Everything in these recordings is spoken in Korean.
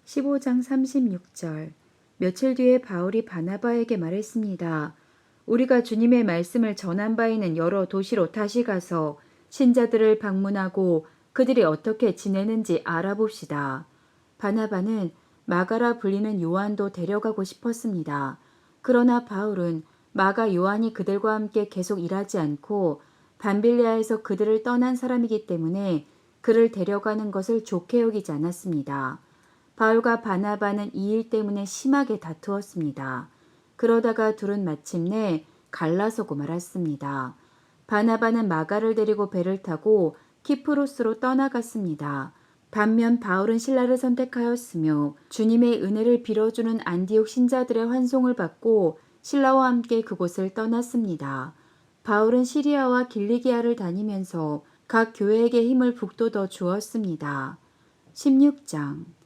15장 36절. 며칠 뒤에 바울이 바나바에게 말했습니다. 우리가 주님의 말씀을 전한 바 있는 여러 도시로 다시 가서 신자들을 방문하고 그들이 어떻게 지내는지 알아봅시다. 바나바는 마가라 불리는 요한도 데려가고 싶었습니다. 그러나 바울은 마가 요한이 그들과 함께 계속 일하지 않고 밤빌리아에서 그들을 떠난 사람이기 때문에 그를 데려가는 것을 좋게 여기지 않았습니다. 바울과 바나바는 이 일 때문에 심하게 다투었습니다. 그러다가 둘은 마침내 갈라서고 말았습니다. 바나바는 마가를 데리고 배를 타고 키프로스로 떠나갔습니다. 반면 바울은 신라를 선택하였으며 주님의 은혜를 빌어주는 안디옥 신자들의 환송을 받고 신라와 함께 그곳을 떠났습니다. 바울은 시리아와 길리기아를 다니면서 각 교회에게 힘을 북돋워 주었습니다. 16장.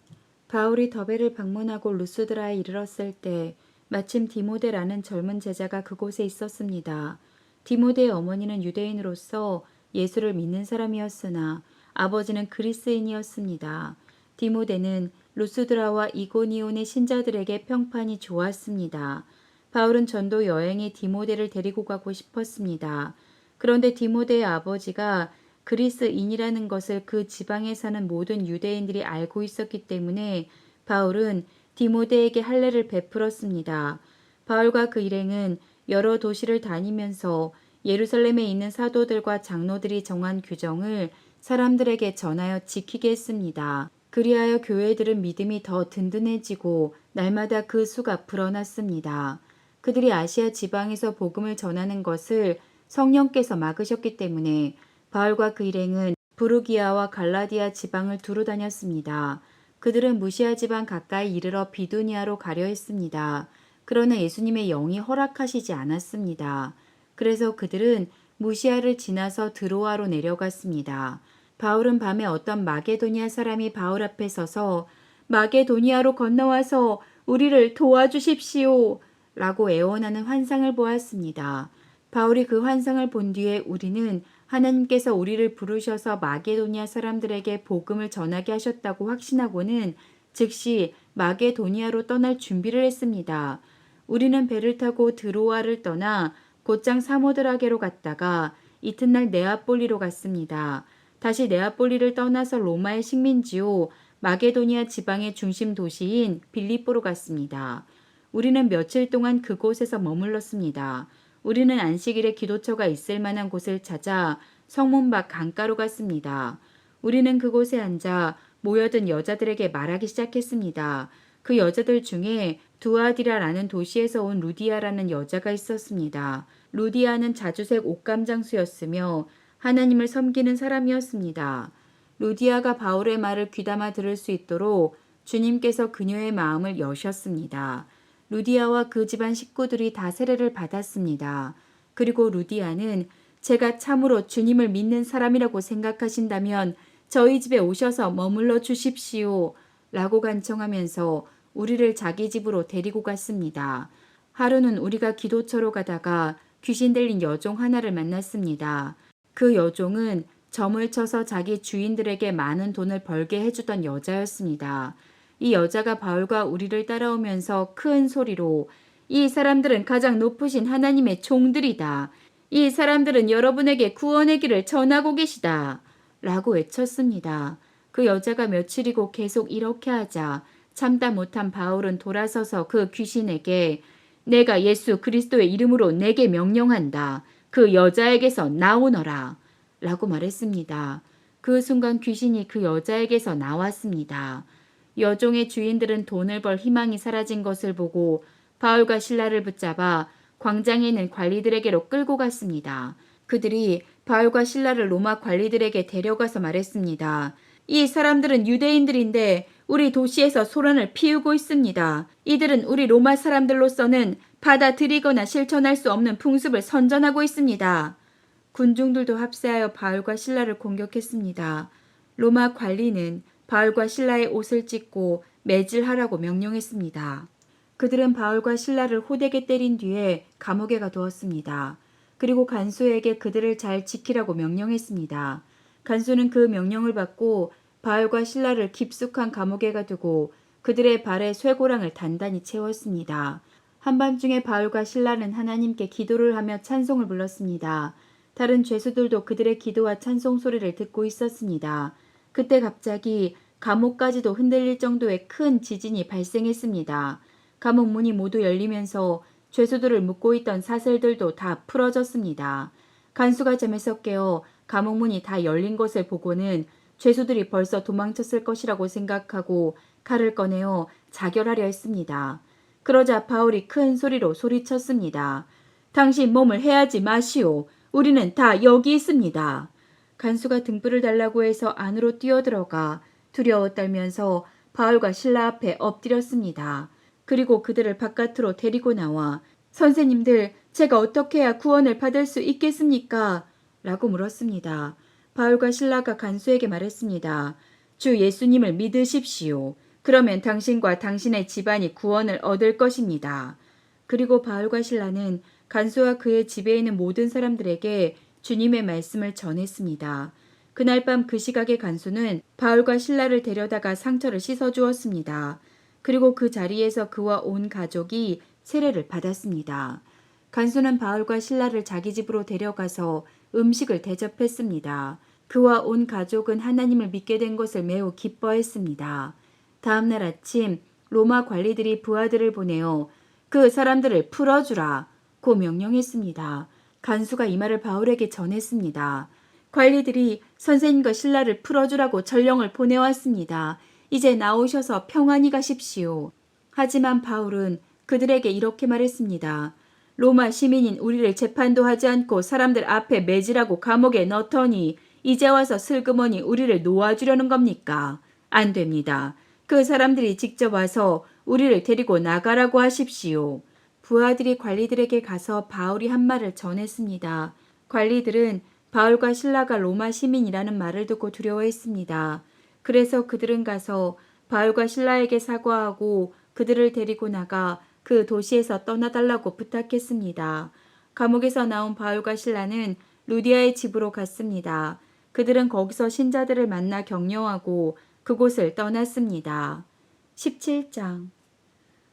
바울이 더베를 방문하고 루스드라에 이르렀을 때 마침 디모데라는 젊은 제자가 그곳에 있었습니다. 디모데의 어머니는 유대인으로서 예수를 믿는 사람이었으나 아버지는 그리스인이었습니다. 디모데는 루스드라와 이고니온의 신자들에게 평판이 좋았습니다. 바울은 전도 여행에 디모데를 데리고 가고 싶었습니다. 그런데 디모데의 아버지가 그리스인이라는 것을 그 지방에 사는 모든 유대인들이 알고 있었기 때문에 바울은 디모데에게 할례를 베풀었습니다. 바울과 그 일행은 여러 도시를 다니면서 예루살렘에 있는 사도들과 장로들이 정한 규정을 사람들에게 전하여 지키게 했습니다. 그리하여 교회들은 믿음이 더 든든해지고 날마다 그 수가 불어났습니다. 그들이 아시아 지방에서 복음을 전하는 것을 성령께서 막으셨기 때문에 바울과 그 일행은 부르기아와 갈라디아 지방을 두루 다녔습니다. 그들은 무시아 지방 가까이 이르러 비두니아로 가려 했습니다. 그러나 예수님의 영이 허락하시지 않았습니다. 그래서 그들은 무시아를 지나서 드로아로 내려갔습니다. 바울은 밤에 어떤 마게도니아 사람이 바울 앞에 서서 마게도니아로 건너와서 우리를 도와주십시오 라고 애원하는 환상을 보았습니다. 바울이 그 환상을 본 뒤에 우리는 하나님께서 우리를 부르셔서 마게도니아 사람들에게 복음을 전하게 하셨다고 확신하고는 즉시 마게도니아로 떠날 준비를 했습니다. 우리는 배를 타고 드로아를 떠나 곧장 사모드라게로 갔다가 이튿날 네아폴리로 갔습니다. 다시 네아폴리를 떠나서 로마의 식민지요 마게도니아 지방의 중심 도시인 빌립보로 갔습니다. 우리는 며칠 동안 그곳에서 머물렀습니다. 우리는 안식일에 기도처가 있을 만한 곳을 찾아 성문 밖 강가로 갔습니다. 우리는 그곳에 앉아 모여든 여자들에게 말하기 시작했습니다. 그 여자들 중에 두아디라라는 도시에서 온 루디아라는 여자가 있었습니다. 루디아는 자주색 옷감장수였으며 하나님을 섬기는 사람이었습니다. 루디아가 바울의 말을 귀담아 들을 수 있도록 주님께서 그녀의 마음을 여셨습니다. 루디아와 그 집안 식구들이 다 세례를 받았습니다. 그리고 루디아는 제가 참으로 주님을 믿는 사람이라고 생각하신다면 저희 집에 오셔서 머물러 주십시오 라고 간청하면서 우리를 자기 집으로 데리고 갔습니다. 하루는 우리가 기도처로 가다가 귀신 들린 여종 하나를 만났습니다. 그 여종은 점을 쳐서 자기 주인들에게 많은 돈을 벌게 해주던 여자였습니다. 이 여자가 바울과 우리를 따라오면서 큰 소리로 이 사람들은 가장 높으신 하나님의 종들이다. 이 사람들은 여러분에게 구원의 길을 전하고 계시다. 라고 외쳤습니다. 그 여자가 며칠이고 계속 이렇게 하자 참다 못한 바울은 돌아서서 그 귀신에게 내가 예수 그리스도의 이름으로 내게 명령한다. 그 여자에게서 나오너라. 라고 말했습니다. 그 순간 귀신이 그 여자에게서 나왔습니다. 여종의 주인들은 돈을 벌 희망이 사라진 것을 보고 바울과 실라를 붙잡아 광장에 있는 관리들에게로 끌고 갔습니다. 그들이 바울과 실라를 로마 관리들에게 데려가서 말했습니다. 이 사람들은 유대인들인데 우리 도시에서 소란을 피우고 있습니다. 이들은 우리 로마 사람들로서는 받아들이거나 실천할 수 없는 풍습을 선전하고 있습니다. 군중들도 합세하여 바울과 실라를 공격했습니다. 로마 관리는 바울과 실라의 옷을 찢고 매질하라고 명령했습니다. 그들은 바울과 실라를 호되게 때린 뒤에 감옥에 가두었습니다. 그리고 간수에게 그들을 잘 지키라고 명령했습니다. 간수는 그 명령을 받고 바울과 실라를 깊숙한 감옥에 가두고 그들의 발에 쇠고랑을 단단히 채웠습니다. 한밤중에 바울과 실라는 하나님께 기도를 하며 찬송을 불렀습니다. 다른 죄수들도 그들의 기도와 찬송 소리를 듣고 있었습니다. 그때 갑자기 감옥까지도 흔들릴 정도의 큰 지진이 발생했습니다. 감옥 문이 모두 열리면서 죄수들을 묶고 있던 사슬들도 다 풀어졌습니다. 간수가 잠에서 깨어 감옥 문이 다 열린 것을 보고는 죄수들이 벌써 도망쳤을 것이라고 생각하고 칼을 꺼내어 자결하려 했습니다. 그러자 바울이 큰 소리로 소리쳤습니다. 당신 몸을 해하지 마시오. 우리는 다 여기 있습니다. 간수가 등불을 달라고 해서 안으로 뛰어들어가 두려워 떨면서 바울과 실라 앞에 엎드렸습니다. 그리고 그들을 바깥으로 데리고 나와 선생님들, 제가 어떻게 해야 구원을 받을 수 있겠습니까? 라고 물었습니다. 바울과 실라가 간수에게 말했습니다. 주 예수님을 믿으십시오. 그러면 당신과 당신의 집안이 구원을 얻을 것입니다. 그리고 바울과 실라는 간수와 그의 집에 있는 모든 사람들에게 주님의 말씀을 전했습니다. 그날 밤 그 시각의 간수는 바울과 실라를 데려다가 상처를 씻어주었습니다. 그리고 그 자리에서 그와 온 가족이 세례를 받았습니다. 간수는 바울과 실라를 자기 집으로 데려가서 음식을 대접했습니다. 그와 온 가족은 하나님을 믿게 된 것을 매우 기뻐했습니다. 다음 날 아침 로마 관리들이 부하들을 보내어 그 사람들을 풀어주라 고 명령했습니다. 간수가 이 말을 바울에게 전했습니다. 관리들이 선생님과 신라를 풀어주라고 전령을 보내왔습니다. 이제 나오셔서 평안히 가십시오. 하지만 바울은 그들에게 이렇게 말했습니다. 로마 시민인 우리를 재판도 하지 않고 사람들 앞에 매질하고 감옥에 넣더니 이제 와서 슬그머니 우리를 놓아주려는 겁니까? 안 됩니다. 그 사람들이 직접 와서 우리를 데리고 나가라고 하십시오. 부하들이 관리들에게 가서 바울이 한 말을 전했습니다. 관리들은 바울과 실라가 로마 시민이라는 말을 듣고 두려워했습니다. 그래서 그들은 가서 바울과 실라에게 사과하고 그들을 데리고 나가 그 도시에서 떠나달라고 부탁했습니다. 감옥에서 나온 바울과 실라는 루디아의 집으로 갔습니다. 그들은 거기서 신자들을 만나 격려하고 그곳을 떠났습니다. 17장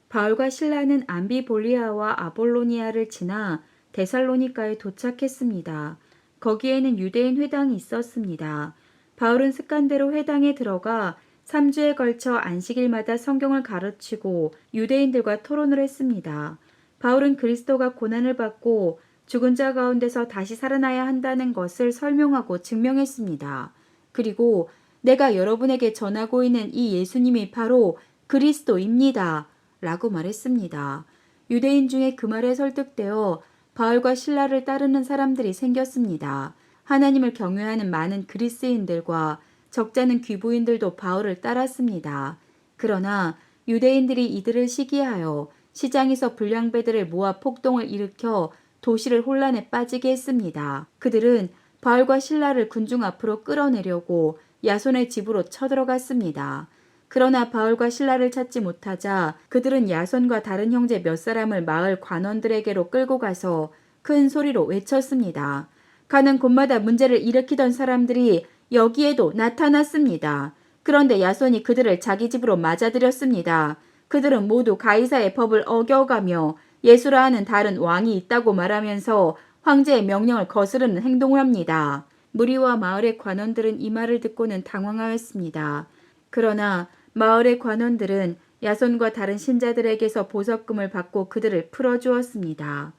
바울과 실라는 암비볼리아와 아볼로니아를 지나 데살로니가에 도착했습니다. 거기에는 유대인 회당이 있었습니다. 바울은 습관대로 회당에 들어가 3주에 걸쳐 안식일마다 성경을 가르치고 유대인들과 토론을 했습니다. 바울은 그리스도가 고난을 받고 죽은 자 가운데서 다시 살아나야 한다는 것을 설명하고 증명했습니다. 그리고 내가 여러분에게 전하고 있는 이 예수님이 바로 그리스도입니다. 라고 말했습니다. 유대인 중에 그 말에 설득되어 바울과 실라를 따르는 사람들이 생겼습니다. 하나님을 경외하는 많은 그리스인들과 적잖은 귀부인들도 바울을 따랐습니다. 그러나 유대인들이 이들을 시기하여 시장에서 불량배들을 모아 폭동을 일으켜 도시를 혼란에 빠지게 했습니다. 그들은 바울과 실라를 군중 앞으로 끌어내려고 야손의 집으로 쳐들어갔습니다. 그러나 바울과 실라를 찾지 못하자 그들은 야손과 다른 형제 몇 사람을 마을 관원들에게로 끌고 가서 큰 소리로 외쳤습니다. 가는 곳마다 문제를 일으키던 사람들이 여기에도 나타났습니다. 그런데 야손이 그들을 자기 집으로 맞아들였습니다. 그들은 모두 가이사의 법을 어겨가며 예수라 하는 다른 왕이 있다고 말하면서 황제의 명령을 거스르는 행동을 합니다. 무리와 마을의 관원들은 이 말을 듣고는 당황하였습니다. 그러나 마을의 관원들은 야손과 다른 신자들에게서 보석금을 받고 그들을 풀어주었습니다.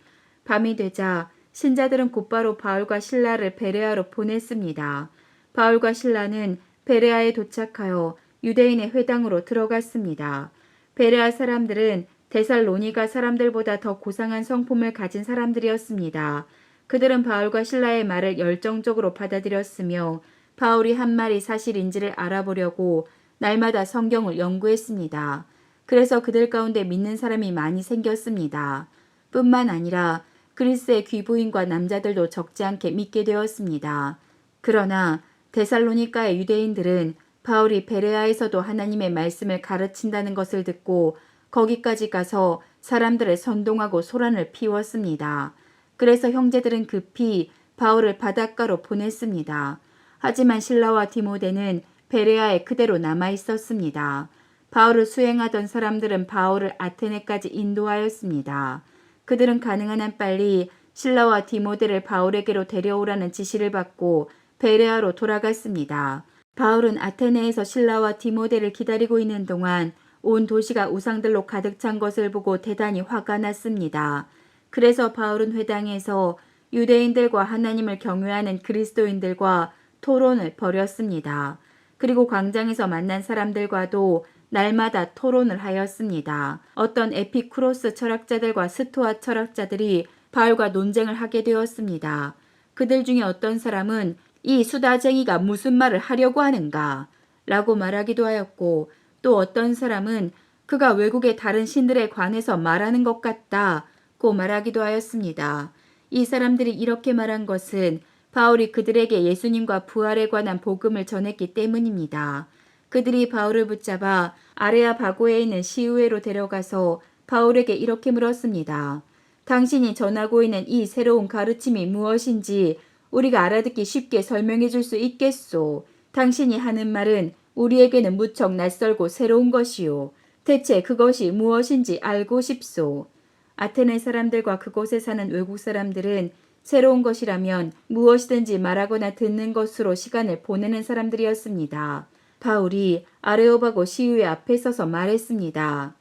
밤이 되자 신자들은 곧바로 바울과 실라를 베레아로 보냈습니다. 바울과 실라는 베레아에 도착하여 유대인의 회당으로 들어갔습니다. 베레아 사람들은 데살로니가 사람들보다 더 고상한 성품을 가진 사람들이었습니다. 그들은 바울과 실라의 말을 열정적으로 받아들였으며 바울이 한 말이 사실인지를 알아보려고 날마다 성경을 연구했습니다. 그래서 그들 가운데 믿는 사람이 많이 생겼습니다. 뿐만 아니라 그리스의 귀부인과 남자들도 적지 않게 믿게 되었습니다. 그러나 데살로니가의 유대인들은 바울이 베레아에서도 하나님의 말씀을 가르친다는 것을 듣고 거기까지 가서 사람들을 선동하고 소란을 피웠습니다. 그래서 형제들은 급히 바울을 바닷가로 보냈습니다. 하지만 실라와 디모데는 베레아에 그대로 남아 있었습니다. 바울을 수행하던 사람들은 바울을 아테네까지 인도하였습니다. 그들은 가능한 한 빨리 실라와 디모데를 바울에게로 데려오라는 지시를 받고 베레아로 돌아갔습니다. 바울은 아테네에서 실라와 디모데를 기다리고 있는 동안 온 도시가 우상들로 가득 찬 것을 보고 대단히 화가 났습니다. 그래서 바울은 회당에서 유대인들과 하나님을 경외하는 그리스도인들과 토론을 벌였습니다. 그리고 광장에서 만난 사람들과도 날마다 토론을 하였습니다. 어떤 에피쿠로스 철학자들과 스토아 철학자들이 바울과 논쟁을 하게 되었습니다. 그들 중에 어떤 사람은 이 수다쟁이가 무슨 말을 하려고 하는가? 라고 말하기도 하였고, 또 어떤 사람은 그가 외국의 다른 신들에 관해서 말하는 것 같다고 말하기도 하였습니다. 이 사람들이 이렇게 말한 것은 바울이 그들에게 예수님과 부활에 관한 복음을 전했기 때문입니다. 그들이 바울을 붙잡아 아레아바고에 있는 시의회로 데려가서 바울에게 이렇게 물었습니다. 당신이 전하고 있는 이 새로운 가르침이 무엇인지 우리가 알아듣기 쉽게 설명해 줄 수 있겠소. 당신이 하는 말은 우리에게는 무척 낯설고 새로운 것이요. 대체 그것이 무엇인지 알고 싶소. 아테네 사람들과 그곳에 사는 외국 사람들은 새로운 것이라면 무엇이든지 말하거나 듣는 것으로 시간을 보내는 사람들이었습니다. 바울이 아레오바고 시위회 앞에 서서 말했습니다.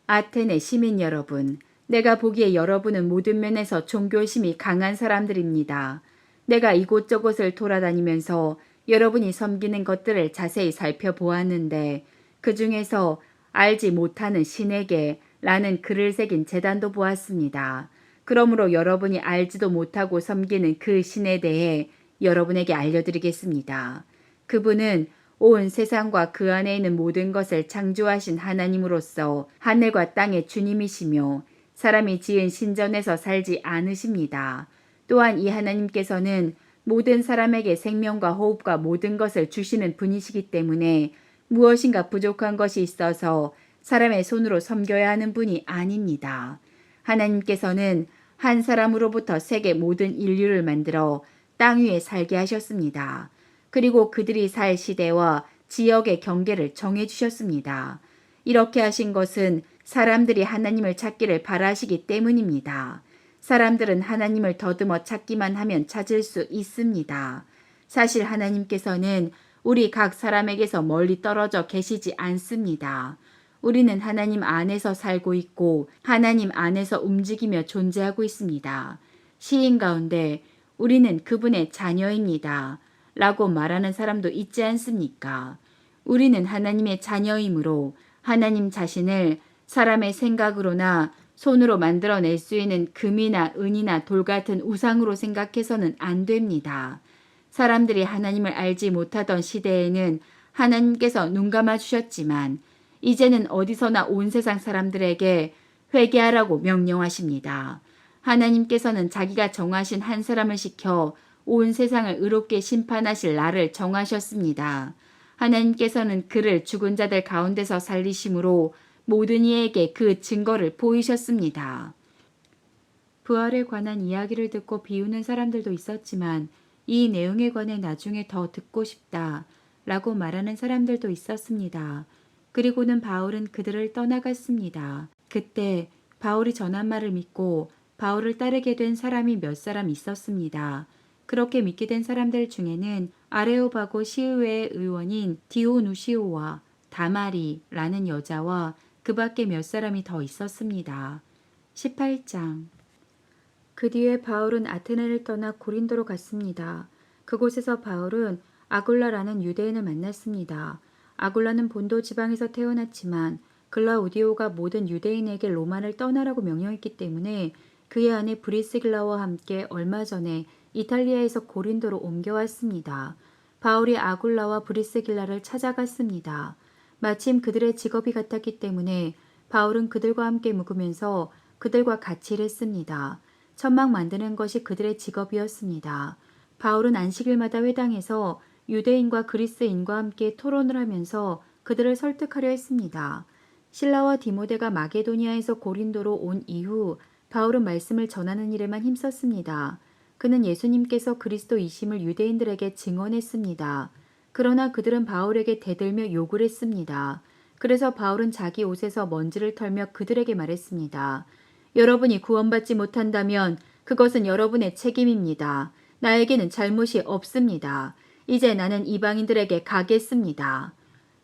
아테네 시민 여러분, 내가 보기에 여러분은 모든 면에서 종교심이 강한 사람들입니다. 내가 이곳저곳을 돌아다니면서 여러분이 섬기는 것들을 자세히 살펴보았는데 그 중에서 알지 못하는 신에게 라는 글을 새긴 제단도 보았습니다. 그러므로 여러분이 알지도 못하고 섬기는 그 신에 대해 여러분에게 알려드리겠습니다. 그분은 온 세상과 그 안에 있는 모든 것을 창조하신 하나님으로서 하늘과 땅의 주님이시며 사람이 지은 신전에서 살지 않으십니다. 또한 이 하나님께서는 모든 사람에게 생명과 호흡과 모든 것을 주시는 분이시기 때문에 무엇인가 부족한 것이 있어서 사람의 손으로 섬겨야 하는 분이 아닙니다. 하나님께서는 한 사람으로부터 세계 모든 인류를 만들어 땅 위에 살게 하셨습니다. 그리고 그들이 살 시대와 지역의 경계를 정해주셨습니다. 이렇게 하신 것은 사람들이 하나님을 찾기를 바라시기 때문입니다. 사람들은 하나님을 더듬어 찾기만 하면 찾을 수 있습니다. 사실 하나님께서는 우리 각 사람에게서 멀리 떨어져 계시지 않습니다. 우리는 하나님 안에서 살고 있고 하나님 안에서 움직이며 존재하고 있습니다. 시인 가운데 우리는 그분의 자녀입니다. 라고 말하는 사람도 있지 않습니까? 우리는 하나님의 자녀이므로 하나님 자신을 사람의 생각으로나 손으로 만들어낼 수 있는 금이나 은이나 돌 같은 우상으로 생각해서는 안 됩니다. 사람들이 하나님을 알지 못하던 시대에는 하나님께서 눈 감아 주셨지만 이제는 어디서나 온 세상 사람들에게 회개하라고 명령하십니다. 하나님께서는 자기가 정하신 한 사람을 시켜 온 세상을 의롭게 심판하실 날을 정하셨습니다. 하나님께서는 그를 죽은 자들 가운데서 살리심으로 모든 이에게 그 증거를 보이셨습니다. 부활에 관한 이야기를 듣고 비우는 사람들도 있었지만 이 내용에 관해 나중에 더 듣고 싶다 라고 말하는 사람들도 있었습니다. 그리고는 바울은 그들을 떠나갔습니다. 그때 바울이 전한 말을 믿고 바울을 따르게 된 사람이 몇 사람 있었습니다. 그렇게 믿게 된 사람들 중에는 아레오바고 시의회의 의원인 디오누시오와 다마리라는 여자와 그 밖에 몇 사람이 더 있었습니다. 18장. 그 뒤에 바울은 아테네를 떠나 고린도로 갔습니다. 그곳에서 바울은 아굴라라는 유대인을 만났습니다. 아굴라는 본도 지방에서 태어났지만 글라우디오가 모든 유대인에게 로마를 떠나라고 명령했기 때문에 그의 아내 브리스길라와 함께 얼마 전에 이탈리아에서 고린도로 옮겨왔습니다. 바울이 아굴라와 브리스길라를 찾아갔습니다. 마침 그들의 직업이 같았기 때문에 바울은 그들과 함께 묵으면서 그들과 같이 일했습니다. 천막 만드는 것이 그들의 직업이었습니다. 바울은 안식일마다 회당에서 유대인과 그리스인과 함께 토론을 하면서 그들을 설득하려 했습니다. 실라와 디모데가 마게도니아에서 고린도로 온 이후 바울은 말씀을 전하는 일에만 힘썼습니다. 그는 예수님께서 그리스도이심을 유대인들에게 증언했습니다. 그러나 그들은 바울에게 대들며 욕을 했습니다. 그래서 바울은 자기 옷에서 먼지를 털며 그들에게 말했습니다. 여러분이 구원받지 못한다면 그것은 여러분의 책임입니다. 나에게는 잘못이 없습니다. 이제 나는 이방인들에게 가겠습니다.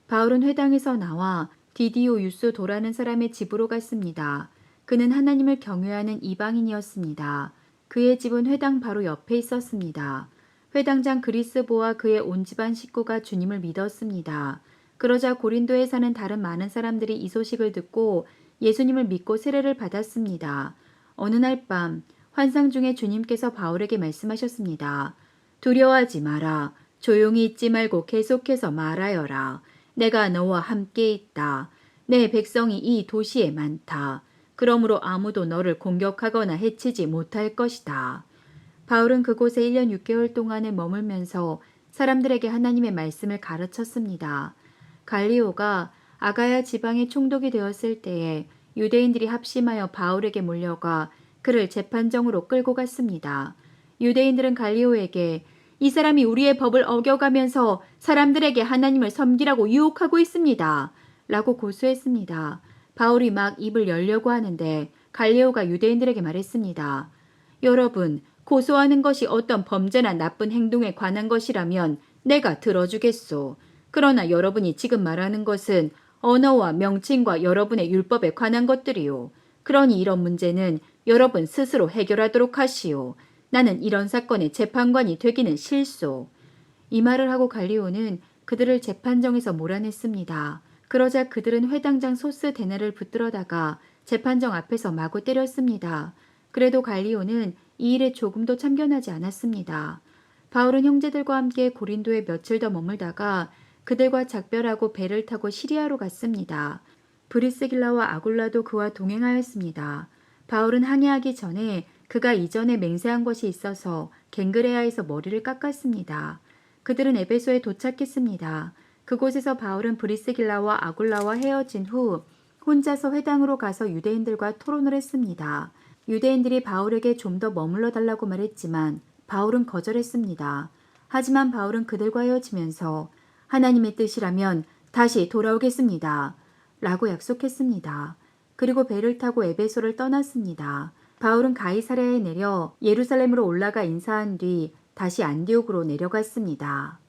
바울은 회당에서 나와 디디오 유스도라는 사람의 집으로 갔습니다. 그는 하나님을 경외하는 이방인이었습니다. 그의 집은 회당 바로 옆에 있었습니다. 회당장 그리스보와 그의 온 집안 식구가 주님을 믿었습니다. 그러자 고린도에 사는 다른 많은 사람들이 이 소식을 듣고 예수님을 믿고 세례를 받았습니다. 어느 날 밤 환상 중에 주님께서 바울에게 말씀하셨습니다. 두려워하지 마라. 조용히 있지 말고 계속해서 말하여라. 내가 너와 함께 있다. 내 백성이 이 도시에 많다. 그러므로 아무도 너를 공격하거나 해치지 못할 것이다. 바울은 그곳에 1년 6개월 동안을 머물면서 사람들에게 하나님의 말씀을 가르쳤습니다. 갈리오가 아가야 지방에 총독이 되었을 때에 유대인들이 합심하여 바울에게 몰려가 그를 재판정으로 끌고 갔습니다. 유대인들은 갈리오에게 이 사람이 우리의 법을 어겨가면서 사람들에게 하나님을 섬기라고 유혹하고 있습니다. 라고 고소했습니다. 바울이 막 입을 열려고 하는데 갈리오가 유대인들에게 말했습니다. 여러분, 고소하는 것이 어떤 범죄나 나쁜 행동에 관한 것이라면 내가 들어주겠소. 그러나 여러분이 지금 말하는 것은 언어와 명칭과 여러분의 율법에 관한 것들이요. 그러니 이런 문제는 여러분 스스로 해결하도록 하시오. 나는 이런 사건의 재판관이 되기는 싫소. 이 말을 하고 갈리오는 그들을 재판정에서 몰아냈습니다. 그러자 그들은 회당장 소스데네를 붙들어다가 재판정 앞에서 마구 때렸습니다. 그래도 갈리오는 이 일에 조금도 참견하지 않았습니다. 바울은 형제들과 함께 고린도에 며칠 더 머물다가 그들과 작별하고 배를 타고 시리아로 갔습니다. 브리스길라와 아굴라도 그와 동행하였습니다. 바울은 항해하기 전에 그가 이전에 맹세한 것이 있어서 갱그레아에서 머리를 깎았습니다. 그들은 에베소에 도착했습니다. 그곳에서 바울은 브리스길라와 아굴라와 헤어진 후 혼자서 회당으로 가서 유대인들과 토론을 했습니다. 유대인들이 바울에게 좀 더 머물러 달라고 말했지만 바울은 거절했습니다. 하지만 바울은 그들과 헤어지면서 하나님의 뜻이라면 다시 돌아오겠습니다. 라고 약속했습니다. 그리고 배를 타고 에베소를 떠났습니다. 바울은 가이사랴에 내려 예루살렘으로 올라가 인사한 뒤 다시 안디옥으로 내려갔습니다.